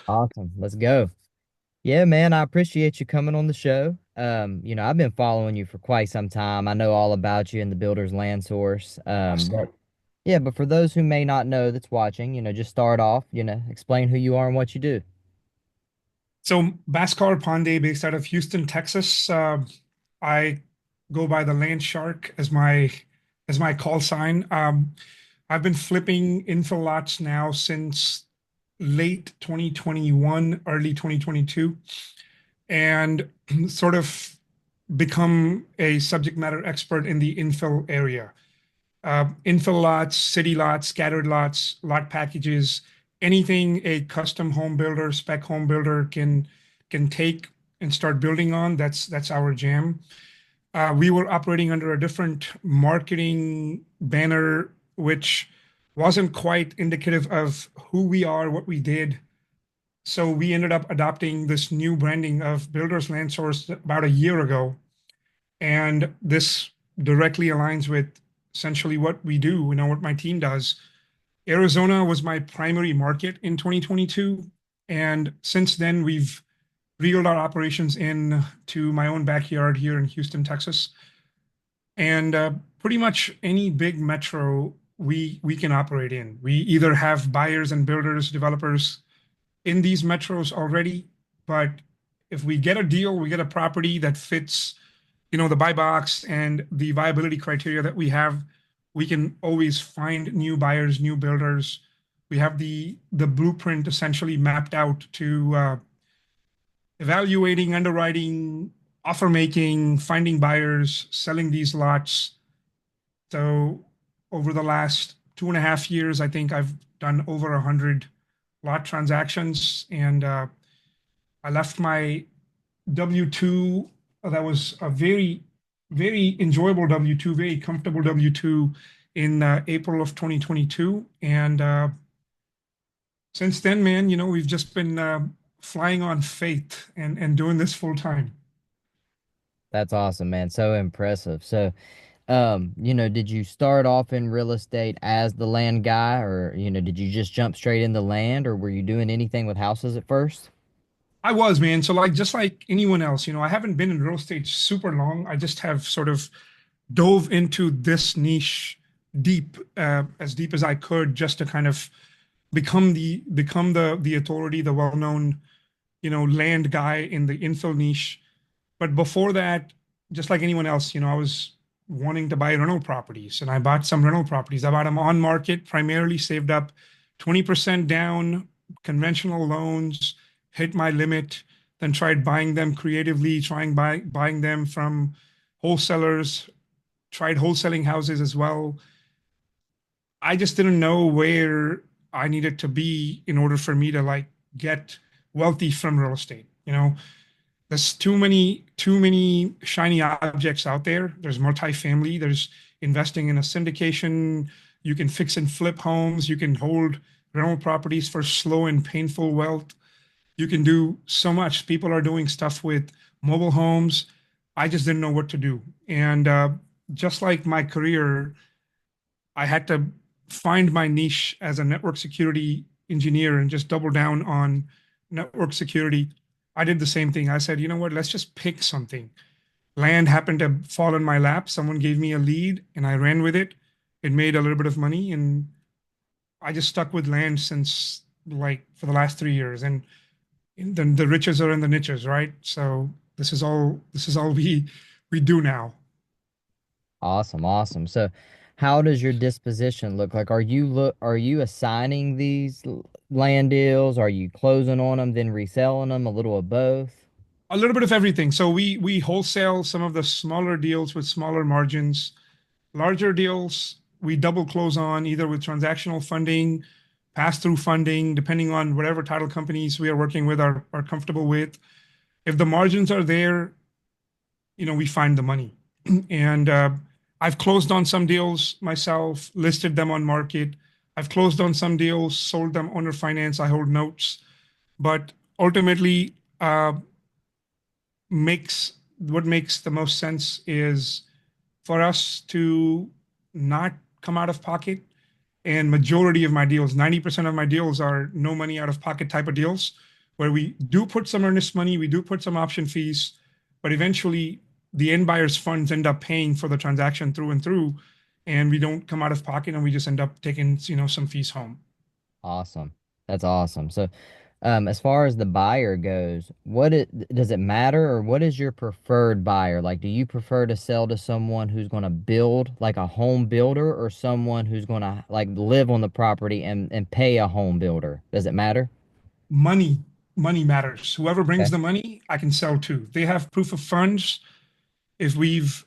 Awesome. Let's go. Yeah, man, I appreciate you coming on the show. I've been following you for quite some time. I know all about you and the Builder's Land Source. Awesome. But yeah, but for those who may not know that's watching, just start off, explain who you are and what you do. So Bhaskar Pandey, based out of Houston, Texas. I go by the Land Shark as my call sign. I've been flipping infill lots now since late 2021, early 2022, and sort of become a subject matter expert in the infill area. Infill lots, city lots, scattered lots, lot packages, anything a custom home builder, spec home builder can take and start building on. That's our jam. We were operating under a different marketing banner, which wasn't quite indicative of who we are, what we did. So we ended up adopting this new branding of Builders Land Source about a year ago. And this directly aligns with essentially what we do, what my team does. Arizona was my primary market in 2022. And since then, we've reeled our operations in to my own backyard here in Houston, Texas. And pretty much any big metro we can operate in. We either have buyers and builders, developers in these metros already, but if we get a deal, we get a property that fits, the buy box and the viability criteria that we have, we can always find new buyers, new builders. We have the blueprint essentially mapped out to evaluating, underwriting, offer making, finding buyers, selling these lots. So over the last 2.5 years, I think I've done over 100 lot transactions, and I left my W-2. That was a very, very enjoyable W-2, very comfortable W-2 in April of 2022. And since then, man, we've just been flying on faith and doing this full time. That's awesome, man. So impressive. So, did you start off in real estate as the land guy, or, did you just jump straight into land, or were you doing anything with houses at first? I was, man. So like just like anyone else, I haven't been in real estate super long. I just have sort of dove into this niche as deep as I could, just to kind of become the authority, the well-known, land guy in the infill niche. But before that, just like anyone else, I was wanting to buy rental properties, and I bought some rental properties. I bought them on market, primarily saved up 20% down, conventional loans, hit my limit, then tried buying them creatively, buying them from wholesalers, tried wholesaling houses as well. I just didn't know where I needed to be in order for me to like get wealthy from real estate. There's too many shiny objects out there. There's multifamily, there's investing in a syndication. You can fix and flip homes, you can hold rental properties for slow and painful wealth. You can do so much. People are doing stuff with mobile homes. I just didn't know what to do. And just like my career, I had to find my niche as a network security engineer and just double down on network security. I did the same thing. I said, you know what, let's just pick something. Land happened to fall in my lap. Someone gave me a lead and I ran with it. It made a little bit of money, and I just stuck with land since like for the last 3 years. And the riches are in the niches, right? So this is all we do now. Awesome, awesome. So, how does your disposition look like? Are you assigning these land deals? Are you closing on them, then reselling them, a little of both? A little bit of everything. So we wholesale some of the smaller deals with smaller margins. Larger deals, we double close on either with transactional funding, pass-through funding, depending on whatever title companies we are working with are comfortable with. If the margins are there, we find the money. And I've closed on some deals myself, listed them on market. I've closed on some deals, sold them owner finance. I hold notes. But ultimately, makes what makes the most sense is for us to not come out of pocket And majority of my deals, 90% of my deals are no money out of pocket type of deals where we do put some earnest money, we do put some option fees, but eventually the end buyer's funds end up paying for the transaction through and through, and we don't come out of pocket and we just end up taking, some fees home. Awesome. That's awesome. So, as far as the buyer goes, does it matter or what is your preferred buyer? Like, do you prefer to sell to someone who's going to build like a home builder or someone who's going to like live on the property and pay a home builder? Does it matter? Money, money matters. Whoever brings Okay. the money, I can sell to. They have proof of funds. If we've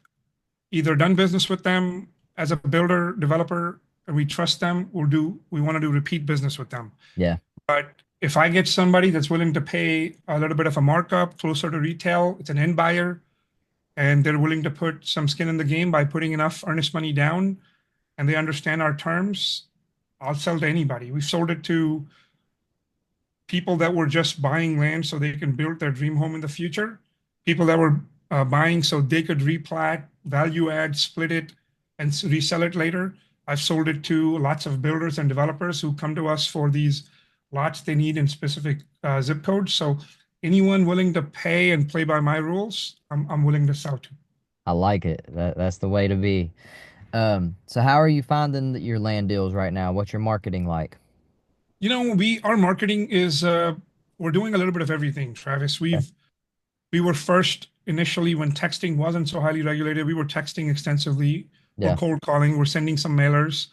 either done business with them as a builder, developer, and we trust them, we want to do repeat business with them. Yeah. But if I get somebody that's willing to pay a little bit of a markup closer to retail, it's an end buyer, and they're willing to put some skin in the game by putting enough earnest money down, and they understand our terms, I'll sell to anybody. We've sold it to people that were just buying land so they can build their dream home in the future, people that were buying so they could replat, value add, split it, and resell it later. I've sold it to lots of builders and developers who come to us for these lots they need in specific zip codes. So anyone willing to pay and play by my rules, I'm willing to sell to. I like it. That's the way to be. So how are you finding your land deals right now? What's your marketing like? We our marketing is we're doing a little bit of everything, Travis. Okay. We were first initially when texting wasn't so highly regulated. We were texting extensively. We're Yeah. cold calling. We're sending some mailers.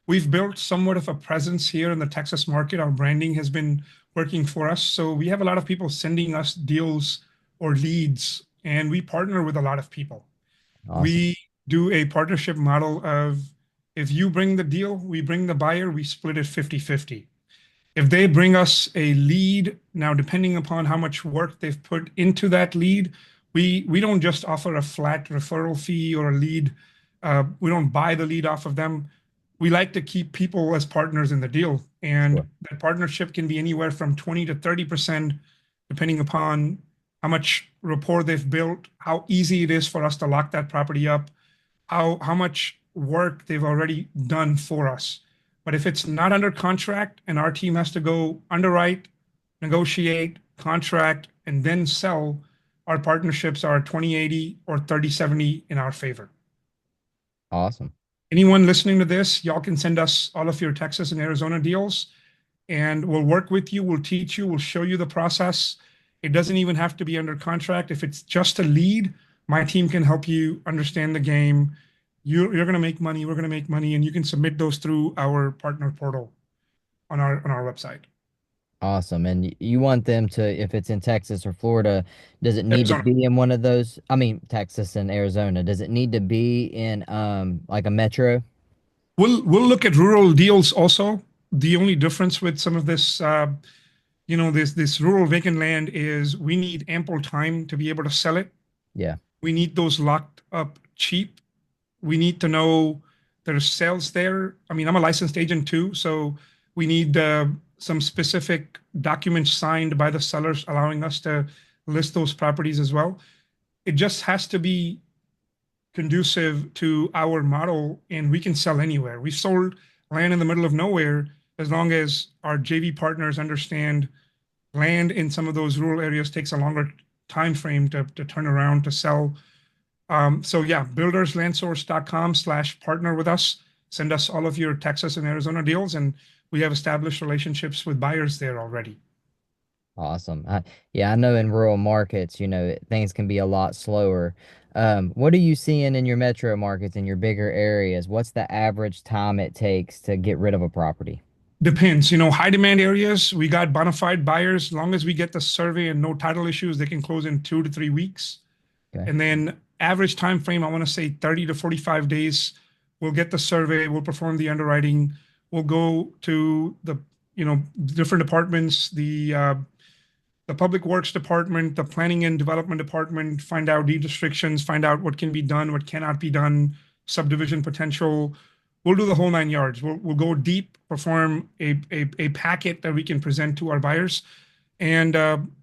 We've built somewhat of a presence here in the Texas market. Our branding has been working for us. So we have a lot of people sending us deals or leads, and we partner with a lot of people. Awesome. We do a partnership model of if you bring the deal, we bring the buyer, we split it 50-50. If they bring us a lead, now depending upon how much work they've put into that lead, we don't just offer a flat referral fee or a lead. We don't buy the lead off of them. We like to keep people as partners in the deal, Sure. and that partnership can be anywhere from 20 to 30%, depending upon how much rapport they've built, how easy it is for us to lock that property up, how much work they've already done for us. But if it's not under contract and our team has to go underwrite, negotiate, contract, and then sell, our partnerships are 20/80 or 30/70 in our favor. Awesome. Anyone listening to this, y'all can send us all of your Texas and Arizona deals, and we'll work with you. We'll teach you. We'll show you the process. It doesn't even have to be under contract. If it's just a lead, my team can help you understand the game. You're going to make money. We're going to make money, and you can submit those through our partner portal on our website. Awesome. And you want them to, if it's in Texas or Florida, does it need to Arizona. be in one of those? I mean, Texas and Arizona, does it need to be in like a metro? We'll look at rural deals also. The only difference with some of this, this rural vacant land is we need ample time to be able to sell it. Yeah. We need those locked up cheap. We need to know there's sales there. I mean, I'm a licensed agent too, so we need some specific documents signed by the sellers allowing us to list those properties as well. It just has to be conducive to our model, and we can sell anywhere. We sold land in the middle of nowhere as long as our JV partners understand land in some of those rural areas takes a longer time frame to turn around to sell. So yeah, builderslandsource.com/partner with us. Send us all of your Texas and Arizona deals, and we have established relationships with buyers there already. Awesome. Yeah, I know in rural markets, things can be a lot slower. What are you seeing in your metro markets, in your bigger areas? What's the average time it takes to get rid of a property? Depends, high demand areas, we got bona fide buyers. As long as we get the survey and no title issues, they can close in 2 to 3 weeks. Okay. And then average time frame, I want to say 30 to 45 days. We'll get the survey, we'll perform the underwriting, we'll go to the different departments, the public works department, the planning and development department, find out deed restrictions, find out what can be done, what cannot be done, subdivision potential. We'll do the whole 9 yards. We'll go deep, perform a packet that we can present to our buyers. And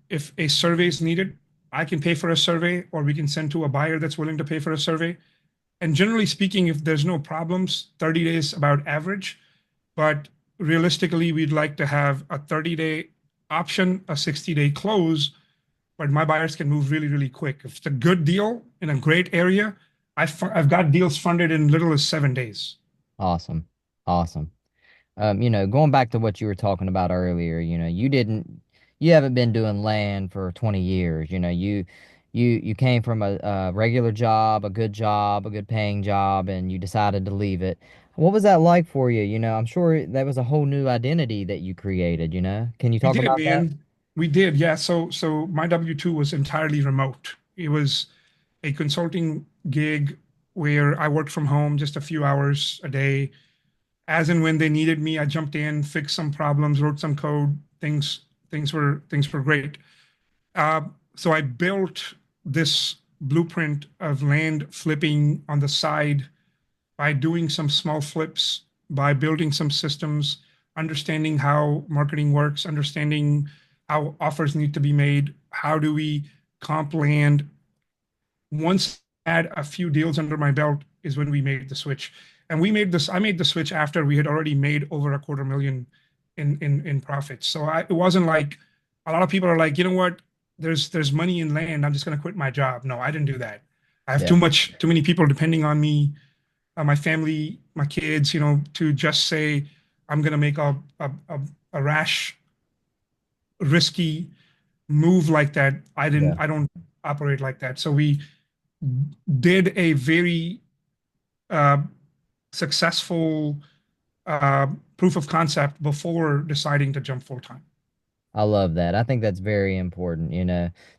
if a survey is needed, I can pay for a survey, or we can send to a buyer that's willing to pay for a survey. And generally speaking, if there's no problems, 30 days about average. but realistically, we'd like to have a 30-day option, a 60-day close, but my buyers can move really, really quick. If it's a good deal in a great area, I've got deals funded in little as 7 days. Awesome. Awesome. Going back to what you were talking about earlier, you haven't been doing land for 20 years. You came from a regular job, a good job, a good paying job, and you decided to leave it. What was that like for you? I'm sure that was a whole new identity that you created. Can you We talk did, about that? man. We did, yeah. So my W-2 was entirely remote. It was a consulting gig where I worked from home just a few hours a day. As and when they needed me, I jumped in, fixed some problems, wrote some code. Things were great. Uh, so I built this blueprint of land flipping on the side by doing some small flips, by building some systems, understanding how marketing works, understanding how offers need to be made. How do we comp land? Once I had a few deals under my belt is when we made the switch. And I made the switch after we had already made over a quarter million in profits. So it wasn't like a lot of people are like, you know what? There's money in land. I'm just going to quit my job. No, I didn't do that. I have Yeah, too many people depending on me, my family, my kids, to just say I'm going to make a rash, risky move like that. yeah. I don't operate like that. So we did a very uh, successful uh, proof of concept before deciding to jump full time. I love that. I think that's very important,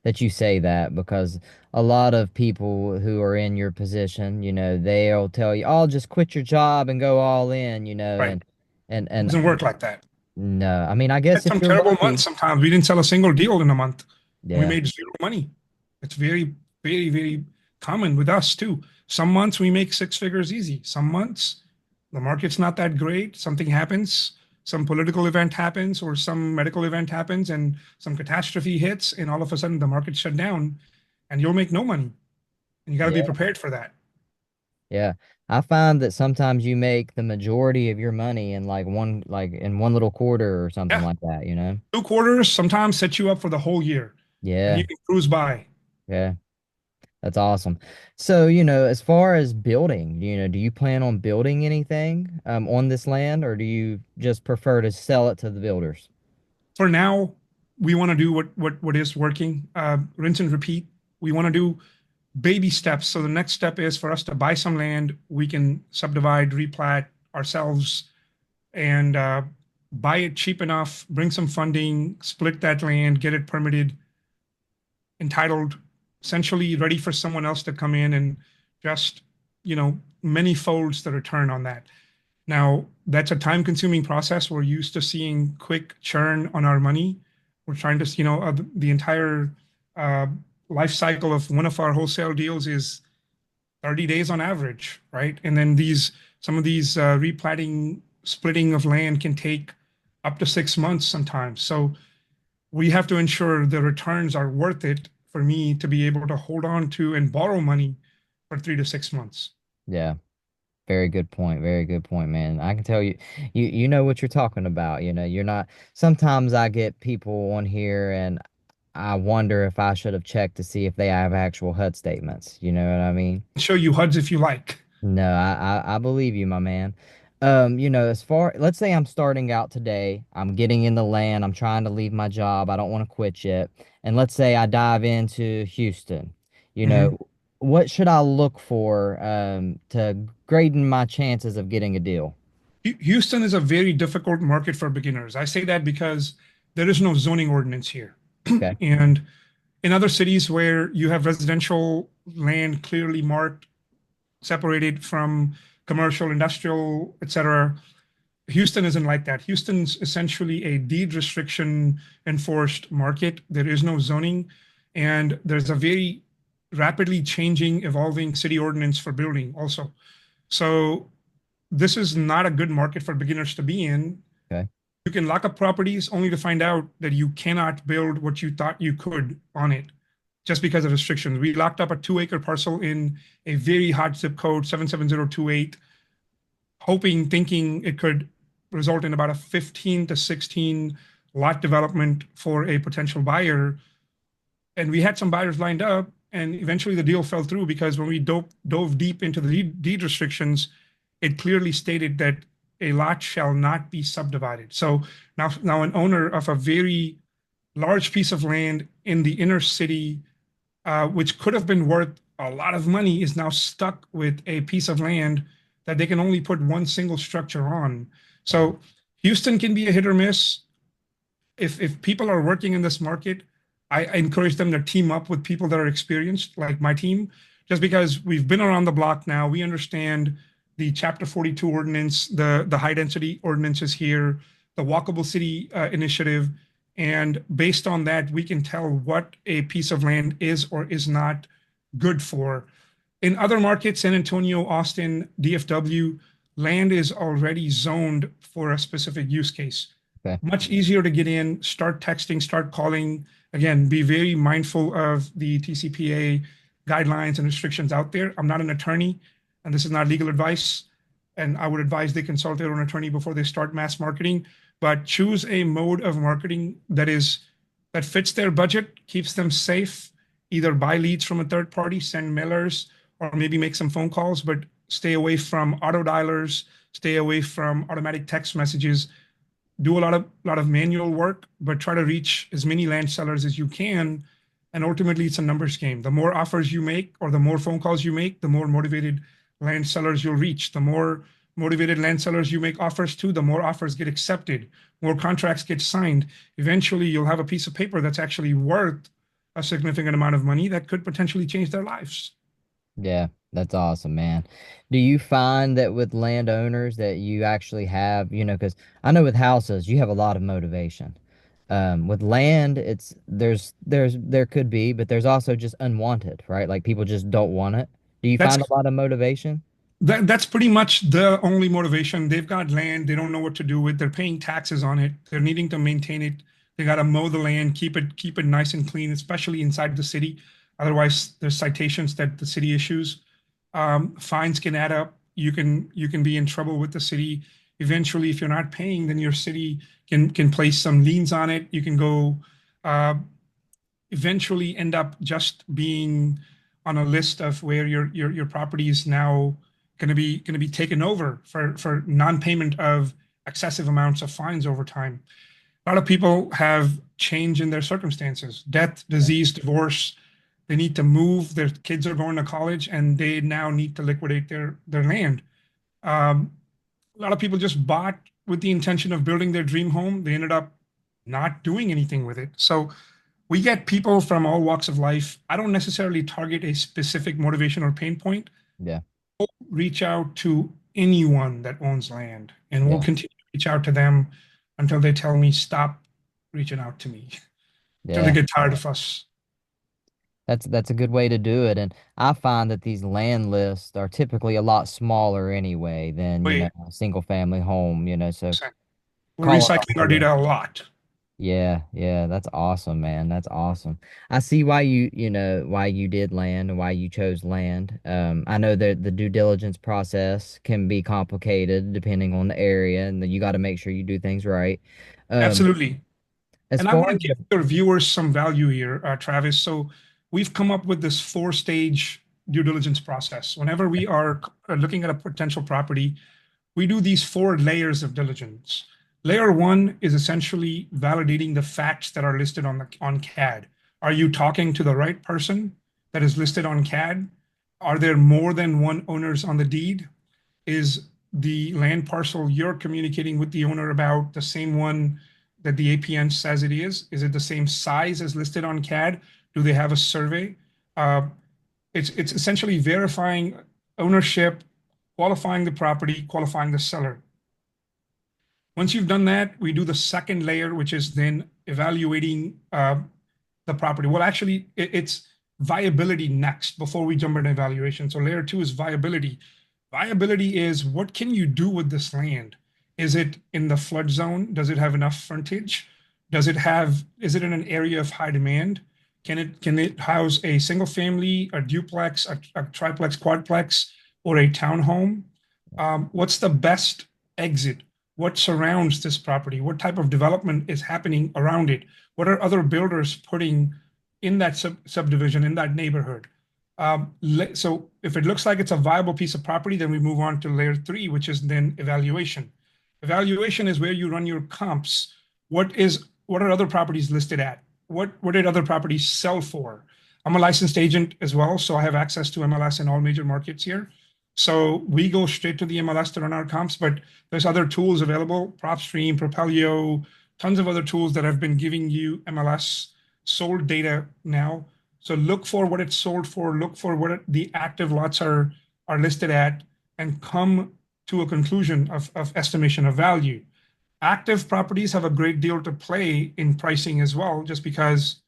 that you say that because a lot of people who are in your position, they'll tell you, "Oh, just quit your job and go all in," Right. It and doesn't work like that. no. I mean, I Had guess if some you're terrible months lucky, sometimes. We didn't sell a single deal in a month. We yeah, made zero money. It's very, very, very common with us too. Some months we make six figures easy. Some months the market's not that great. Something happens, some political event happens, or some medical event happens, and some catastrophe hits, and all of a sudden the market shut down, and you'll make no money. And you got to be yeah, prepared for that. yeah. I find that sometimes you make the majority of your money in like in one little quarter or something Yeah, like that. 2 quarters sometimes set you up for the whole year, and you Yeah, can cruise by. yeah. That's awesome. So, as far as building, do you plan on building anything on this land, or do you just prefer to sell it to the builders? For now, we want to do what is working. Rinse and repeat. We want to do baby steps. So the next step is for us to buy some land. We can subdivide, replat ourselves, and buy it cheap enough. Bring some funding, split that land, get it permitted, entitled, essentially ready for someone else to come in and just many folds the return on that. Now, that's a time-consuming process. We're used to seeing quick churn on our money. We're trying to, the entire uh, life cycle of one of our wholesale deals is 30 days on average, right? And then some of these replatting, splitting of land can take up to 6 months sometimes. So we have to ensure the returns are worth it for me to be able to hold on to and borrow money for 3 to 6 months. Yeah, very good point. Very good point, man. I can tell you know what you're talking about. You're not. Sometimes I get people on here, and I wonder if I should have checked to see if they have actual HUD statements. You know what I mean? I'll show you HUDs if you like. No, I believe you, my man. As far, let's say I'm starting out today, I'm getting in the land, I'm trying to leave my job, I don't want to quit yet. And let's say I dive into Houston, you Mhm. know, what should I look for to grading my chances of getting a deal? Houston is a very difficult market for beginners. I say that because there is no zoning ordinance here. Okay. And in other cities where you have residential land clearly marked, separated from commercial, industrial, etc., Houston isn't like that. Houston's essentially a deed restriction enforced market. There is no zoning, and there's a very rapidly changing, evolving city ordinance for building also. So this is not a good market for beginners to be in. Okay. You can lock up properties only to find out that you cannot build what you thought you could on it just because of restrictions. We locked up a 2 acre parcel in a very hot zip code, 77028, hoping, thinking it could result in about a 15 to 16 lot development for a potential buyer. And we had some buyers lined up, and eventually the deal fell through because when we dove deep into the deed restrictions, it clearly stated that a lot shall not be subdivided. So now an owner of a very large piece of land in the inner city, which could have been worth a lot of money, is now stuck with a piece of land that they can only put one single structure on. Wow. So Houston can be a hit or miss. If people are working in this market, I encourage them to team up with people that are experienced, like my team, just because we've been around the block now. We understand the Chapter 42 ordinance, the high density ordinances here, the walkable city initiative, and based on that, we can tell what a piece of land is or is not good for. In other markets, San Antonio, Austin, DFW, land is already zoned for a specific use case. Okay. Much easier to get in, start texting, start calling. Again, be very mindful of the TCPA guidelines and restrictions out there. I'm not an attorney, and this is not legal advice. And I would advise they consult their own attorney before they start mass marketing. But choose a mode of marketing that fits their budget, keeps them safe. Either buy leads from a third party, send mailers, or maybe make some phone calls, but stay away from auto dialers, stay away from automatic text messages. Do a lot of manual work, but try to reach as many land sellers as you can. And ultimately, it's a numbers game. The more offers you make or the more phone calls you make, the more motivated land sellers you'll reach. The more motivated land sellers you make offers to, the more offers get accepted, more contracts get signed. Eventually, you'll have a piece of paper that's actually worth a significant amount of money that could potentially change their lives. Yeah, that's awesome, man. Do you find that with landowners that you actually have, because I know with houses you have a lot of motivation. With land, there could be, but there's also just unwanted, right? Like people just don't want it. Do you That's find a lot of motivation? that's pretty much the only motivation. They've got land, they don't know what to do with. They're paying taxes on it. They're needing to maintain it. They got to mow the land, keep it nice and clean, especially inside the city. Otherwise, there's citations that the city issues. Fines can add up. You can be in trouble with the city. Eventually, if you're not paying, then your city can place some liens on it. You can go uh, eventually end up just being on a list of where your property is now going to be taken over for non-payment of excessive amounts of fines over time. A lot of people have change in their circumstances, death, Yeah. disease, divorce. They need to move. Their kids are going to college, and they now need to liquidate their land. Um, a lot of people just bought with the intention of building their dream home. They ended up not doing anything with it. So we get people from all walks of life. I don't necessarily target a specific motivation or pain point. Yeah. Reach out to anyone that owns land, and we'll Yeah. continue to reach out to them until they tell me stop reaching out to me, until they Yeah. get tired of us. That's a good way to do it. And I find that these land lists are typically a lot smaller anyway than, Wait, a single family home, so we're call it recycling all our of it. data a lot. Yeah, yeah, that's awesome, man. That's awesome. I see why why you did land and why you chose land. I know that the due diligence process can be complicated depending on the area, and then you got to make sure you do things right. Um, Absolutely. as And I far want as to give your viewers some value here, Travis. So we've come up with this four-stage due diligence process. Whenever we are looking at a potential property, we do these four layers of diligence. Layer one is essentially validating the facts that are listed on CAD. Are you talking to the right person that is listed on CAD? Are there more than one owners on the deed? Is the land parcel you're communicating with the owner about the same one that the APN says it is? Is it the same size as listed on CAD? Do they have a survey? Uh, it's essentially verifying ownership, qualifying the property, qualifying the seller. Once you've done that, we do the second layer, which is then evaluating the property. Well, actually, it's viability next before we jump into evaluation. So layer two is viability. Viability is what can you do with this land? Is it in the flood zone? Does it have enough frontage? Is it in an area of high demand? Can it house a single family, a duplex, a triplex, quadplex, or a townhome? What's the best exit? what surrounds this property, what type of development is happening around it, what are other builders putting in that subdivision, in that neighborhood. So if it looks like it's a viable piece of property, then we move on to layer three, which is then evaluation. Evaluation is where you run your comps. What are other properties listed at? What did other properties sell for? I'm a licensed agent as well, so I have access to MLS in all major markets here. So we go straight to the MLS to run our comps, but there's other tools available, PropStream, Propelio, tons of other tools that have been giving you MLS sold data now. So look for what it's sold for, look for what the active lots are listed at, and come to a conclusion of estimation of value. Active properties have a great deal to play in pricing as well, just because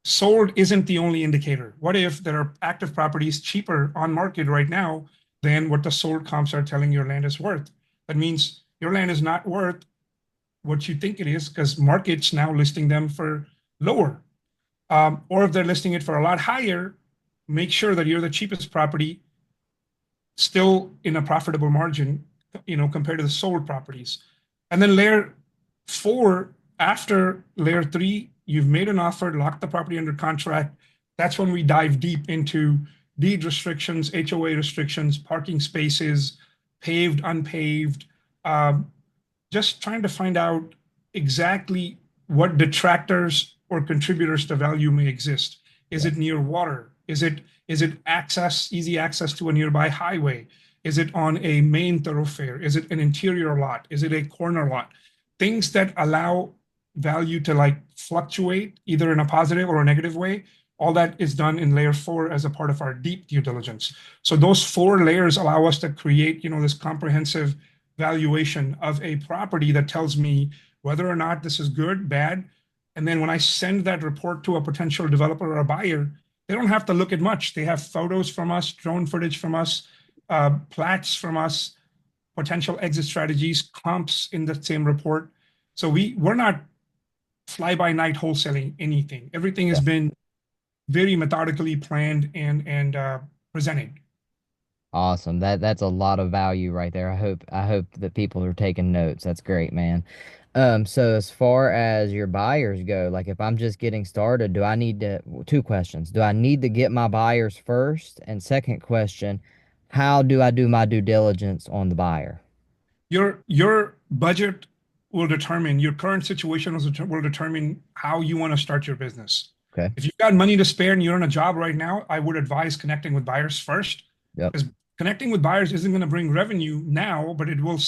sold isn't the only indicator. What if there are active properties cheaper on market right now than what the sold comps are telling your land is worth? That means your land is not worth what you think it is because market's now listing them for lower. Or if they're listing it for a lot higher, make sure that you're the cheapest property still in a profitable margin, compared to the sold properties. And then layer four, after layer three, you've made an offer, locked the property under contract. That's when we dive deep into deed restrictions, HOA restrictions, parking spaces, paved, unpaved, um, just trying to find out exactly what detractors or contributors to value may exist. Is Yeah. it near water? Is it easy access to a nearby highway? Is it on a main thoroughfare? Is it an interior lot? Is it a corner lot? Things that allow value to like fluctuate either in a positive or a negative way. All that is done in layer four as a part of our deep due diligence. So those four layers allow us to create, this comprehensive valuation of a property that tells me whether or not this is good, bad. And then when I send that report to a potential developer or a buyer, they don't have to look at much. They have photos from us, drone footage from us, plats from us, potential exit strategies, comps in the same report. So we're not fly by night wholesaling anything. Everything has Yeah. been very methodically planned and presented. Awesome. That's a lot of value right there. I hope that people are taking notes. That's great, man. So as far as your buyers go, like if I'm just getting started, do I need to, two questions. Do I need to get my buyers first? And second question, how do I do my due diligence on the buyer? Your budget will determine your current situation will determine how you want to start your business. Okay. If you've got money to spare and you're in a job right now, I would advise connecting with buyers first, Yep. because connecting with buyers isn't going to bring revenue now, but it will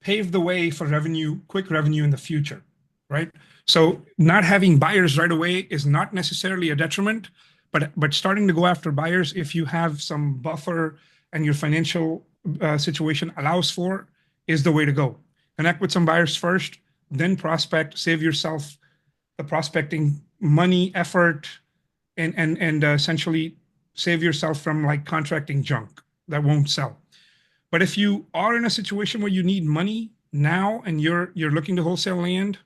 pave the way for revenue, quick revenue in the future, right? So not having buyers right away is not necessarily a detriment, but starting to go after buyers if you have some buffer and your financial situation allows for is the way to go. Connect with some buyers first, then prospect, save yourself the prospecting money, effort, and essentially save yourself from like contracting junk that won't sell. But if you are in a situation where you need money now and you're looking to wholesale land,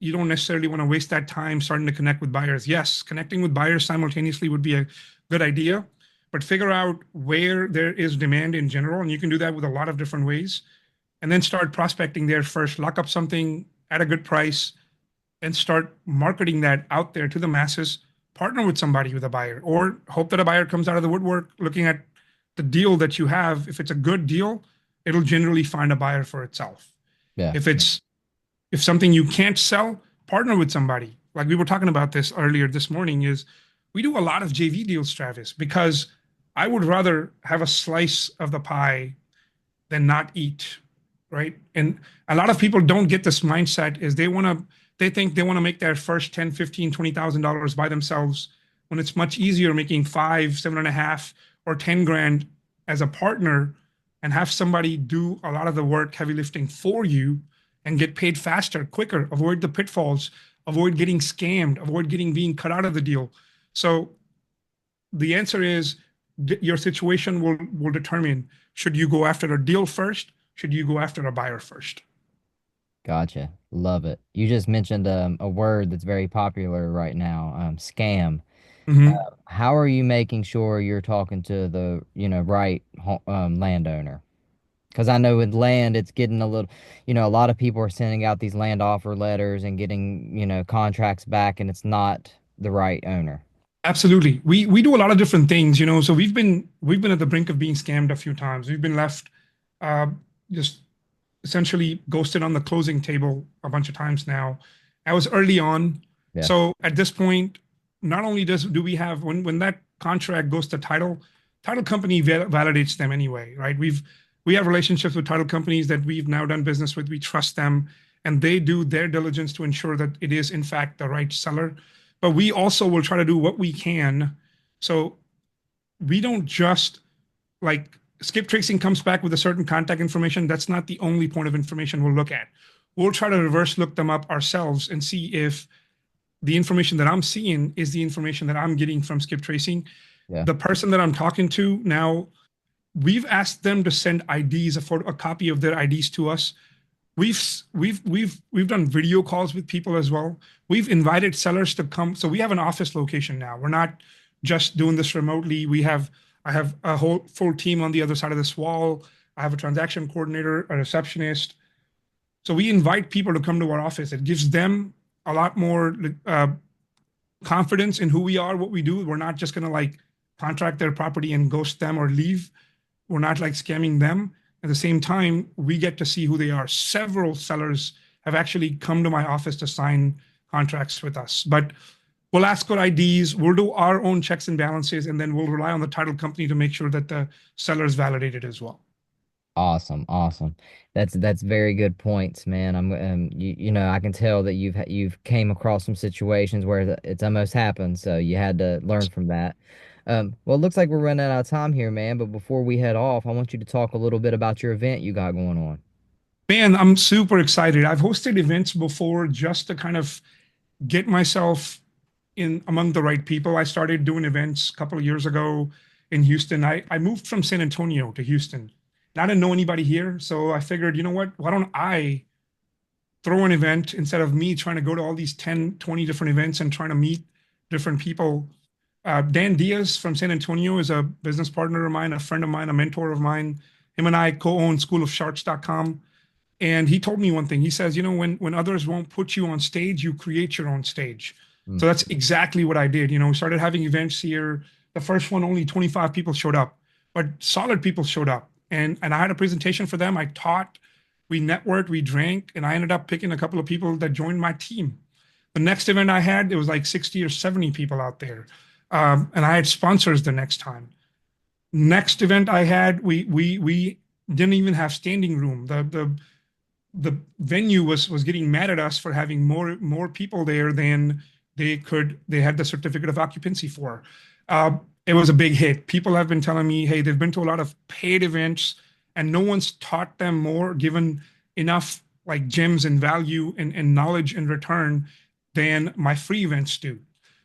you don't necessarily want to waste that time starting to connect with buyers. Yes, connecting with buyers simultaneously would be a good idea, but figure out where there is demand in general, and you can do that with a lot of different ways. And then start prospecting there first, lock up something at a good price, and start marketing that out there to the masses. Partner with somebody with a buyer, or hope that a buyer comes out of the woodwork looking at the deal that you have. If it's a good deal, it'll generally find a buyer for itself. Yeah. If it's if something you can't sell, partner with somebody. Like we were talking about this earlier this morning, is we do a lot of JV deals, Travis, because I would rather have a slice of the pie than not eat, right? And a lot of people don't get this mindset is they think they want to make their first 10, 15, $20,000 by themselves when it's much easier making five, 7.5, or 10 grand as a partner and have somebody do a lot of the work, heavy lifting for you and get paid faster, quicker, avoid the pitfalls, avoid getting scammed, avoid getting being cut out of the deal. So the answer is your situation will determine should you go after a deal first, should you go after a buyer first. Gotcha. Love it. You just mentioned a word that's very popular right now, scam. Mm-hmm. How are you making sure you're talking to the, right landowner? Because I know with land, it's getting a little, a lot of people are sending out these land offer letters and getting, contracts back, and it's not the right owner. Absolutely. We do a lot of different things, So we've been at the brink of being scammed a few times. We've been left uh, just essentially ghosted on the closing table a bunch of times now. I was early on. Yeah. So at this point, not only do we have when that contract goes to title company validates them anyway, right? We have relationships with title companies that we've now done business with. We trust them and they do their diligence to ensure that it is in fact the right seller. But we also will try to do what we can. So we don't just like skip tracing comes back with a certain contact information. That's not the only point of information we'll look at. We'll try to reverse look them up ourselves and see if the information that I'm seeing is the information that I'm getting from skip tracing. Yeah. The person that I'm talking to now, we've asked them to send IDs, a copy of their IDs to us. We've done video calls with people as well. We've invited sellers to come. So we have an office location now. We're not just doing this remotely. I have a whole full team on the other side of this wall. I have a transaction coordinator, a receptionist. So we invite people to come to our office. It gives them a lot more confidence in who we are, what we do. We're not just going to like contract their property and ghost them or leave. We're not like scamming them. At the same time, we get to see who they are. Several sellers have actually come to my office to sign contracts with us. But we'll ask for IDs, we'll do our own checks and balances, and then we'll rely on the title company to make sure that the seller is validated as well. Awesome, awesome. That's very good points, man. I can tell that you've came across some situations where it's almost happened, so you had to learn from that. Well, it looks like we're running out of time here, man. But before we head off, I want you to talk a little bit about your event you got going on. Man, I'm super excited. I've hosted events before just to kind of get myself in among the right people. I started doing events a couple of years ago in Houston. I moved from San Antonio to Houston. And I didn't know anybody here. So I figured, you know what? Why don't I throw an event instead of me trying to go to all these 10, 20 different events and trying to meet different people? Dan Diaz from San Antonio is a business partner of mine, a friend of mine, a mentor of mine. Him and I co-own schoolofsharks.com. And he told me one thing. He says, when others won't put you on stage, you create your own stage. Mm. So that's exactly what I did. We started having events here. The first one, only 25 people showed up, but solid people showed up. And I had a presentation for them. I taught, we networked, we drank, and I ended up picking a couple of people that joined my team. The next event I had, it was like 60 or 70 people out there. And I had sponsors the next time. Next event I had, we didn't even have standing room. The venue was getting mad at us for having more people there than they had the certificate of occupancy for. It was a big hit. People have been telling me, hey, they've been to a lot of paid events and no one's taught them more, given enough like gems and value and knowledge in return than my free events do.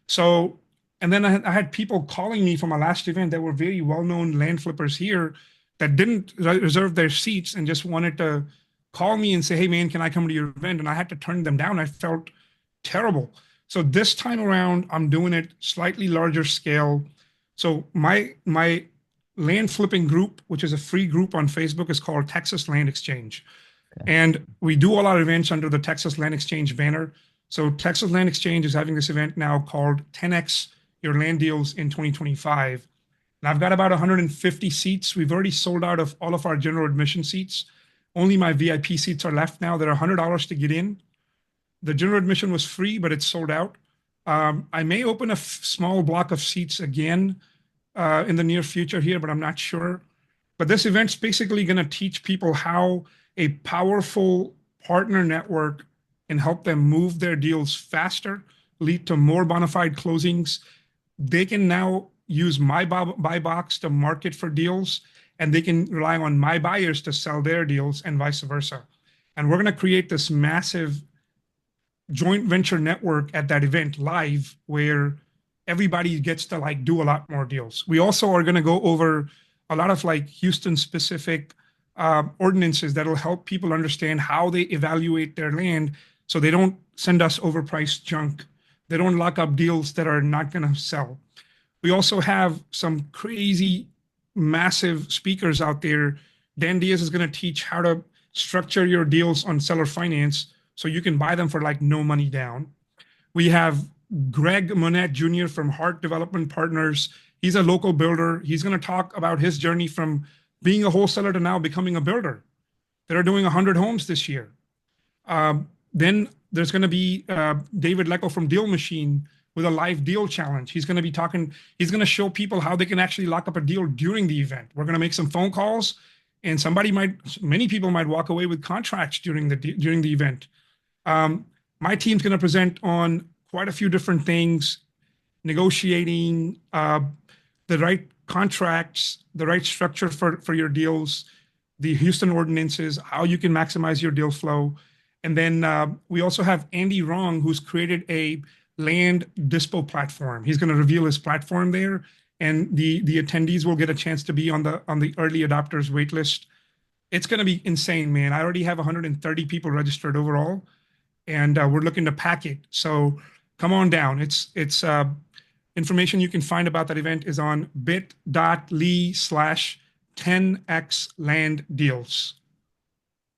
So, and then I had people calling me from my last event that were very well-known land flippers here that didn't reserve their seats and just wanted to call me and say, hey man, can I come to your event? And I had to turn them down. I felt terrible. So this time around, I'm doing it slightly larger scale. So my land flipping group, which is a free group on Facebook, is called Texas Land Exchange. Okay. And we do all our events under the Texas Land Exchange banner. So Texas Land Exchange is having this event now called 10X Your Land Deals in 2025. And I've got about 150 seats. We've already sold out of all of our general admission seats. Only my VIP seats are left now. They're $100 to get in. The general admission was free, but it's sold out. I may open a small block of seats again in the near future here, but I'm not sure. But this event's basically going to teach people how a powerful partner network can help them move their deals faster, lead to more bona fide closings. They can now use my buy box to market for deals, and they can rely on my buyers to sell their deals and vice versa. And we're going to create this massive joint venture network at that event live where everybody gets to like do a lot more deals. We also are going to go over a lot of like Houston specific ordinances that'll help people understand how they evaluate their land so they don't send us overpriced junk. They don't lock up deals that are not going to sell. We also have some crazy massive speakers out there Dan Diaz is going to teach how to structure your deals on seller finance so you can buy them for like no money down. We have Greg Monette Jr. from Hart Development Partners. He's a local builder. He's going to talk about his journey from being a wholesaler to now becoming a builder. They're doing 100 homes this year. Then there's going to be David Lecco from Deal Machine with a live deal challenge. He's going to be talking, he's going to show people how they can actually lock up a deal during the event. We're going to make some phone calls, and many people might walk away with contracts during the event. My team's going to present on quite a few different things, negotiating the right contracts, the right structure for your deals, the Houston ordinances, how you can maximize your deal flow. And then we also have Andy Wrong, who's created a land dispo platform. He's going to reveal his platform there, and the attendees will get a chance to be on the early adopters wait list. It's going to be insane, man. I already have 130 people registered overall, and we're looking to pack it. So come on down. It's information you can find about that event is on bit.ly/10x land deals.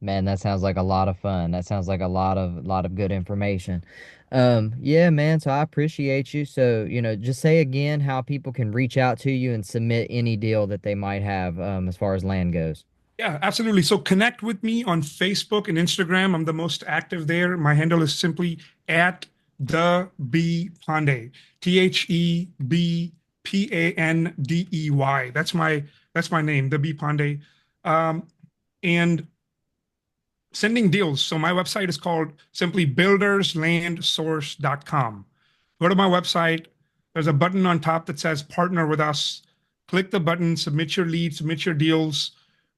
Man, that sounds like a lot of fun. That sounds like a lot of good information. Yeah, man, so I appreciate you. So, just say again how people can reach out to you and submit any deal that they might have as far as land goes. Yeah, absolutely. So connect with me on Facebook and Instagram. I'm the most active there. My handle is simply at the B Pandey, THEBPANDEY. That's my name, the B Pandey. And sending deals. So my website is called simply builderslandsource.com. Go to my website. There's a button on top that says partner with us. Click the button, submit your leads, submit your deals.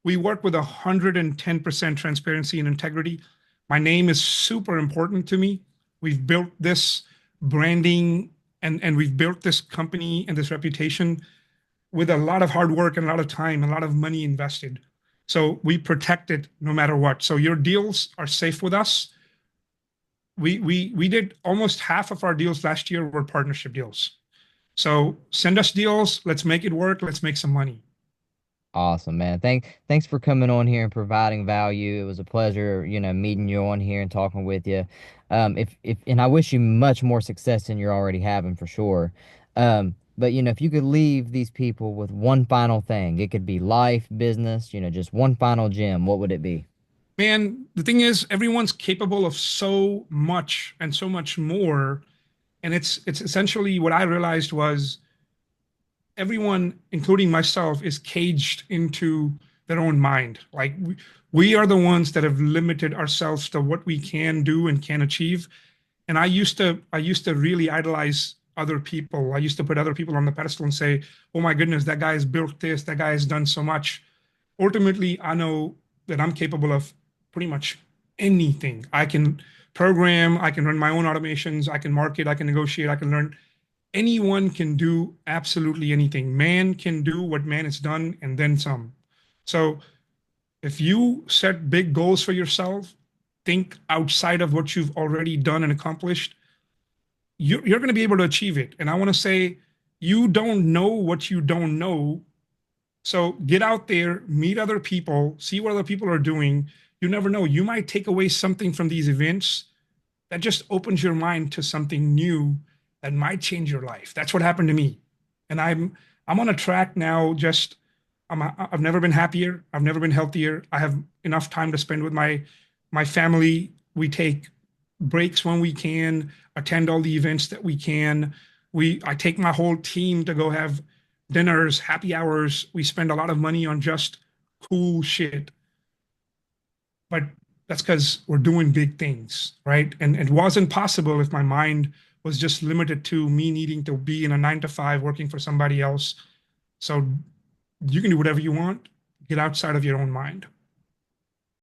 We work with 110% transparency and integrity. My name is super important to me. We've built this branding and we've built this company and this reputation with a lot of hard work and a lot of time, a lot of money invested. So we protect it no matter what. So your deals are safe with us. We did almost half of our deals last year were partnership deals. So send us deals. Let's make it work. Let's make some money. Awesome, man. Thanks for coming on here and providing value. It was a pleasure, meeting you on here and talking with you. And I wish you much more success than you're already having for sure. But if you could leave these people with one final thing, it could be life, business, just one final gem, what would it be? Man, the thing is, everyone's capable of so much and so much more. And it's essentially what I realized was everyone, including myself, is caged into their own mind. Like we are the ones that have limited ourselves to what we can do and can achieve. And I used to really idolize other people. I used to put other people on the pedestal and say, "Oh my goodness, that guy has built this. That guy has done so much." Ultimately, I know that I'm capable of pretty much anything. I can program. I can run my own automations. I can market. I can negotiate. I can learn. Anyone can do absolutely anything. Man can do what man has done and then some. So if you set big goals for yourself, think outside of what you've already done and accomplished, you're going to be able to achieve it. And I want to say, you don't know what you don't know. So get out there, meet other people, see what other people are doing. You never know. You might take away something from these events that just opens your mind to something new that might change your life. That's what happened to me. And I'm on a track now. I've never been happier. I've never been healthier. I have enough time to spend with my family. We take breaks when we can, attend all the events that we can. I take my whole team to go have dinners, happy hours. We spend a lot of money on just cool shit. But that's because we're doing big things, right? And it wasn't possible if my mind was just limited to me needing to be in a 9 to 5 working for somebody else. So you can do whatever you want, get outside of your own mind.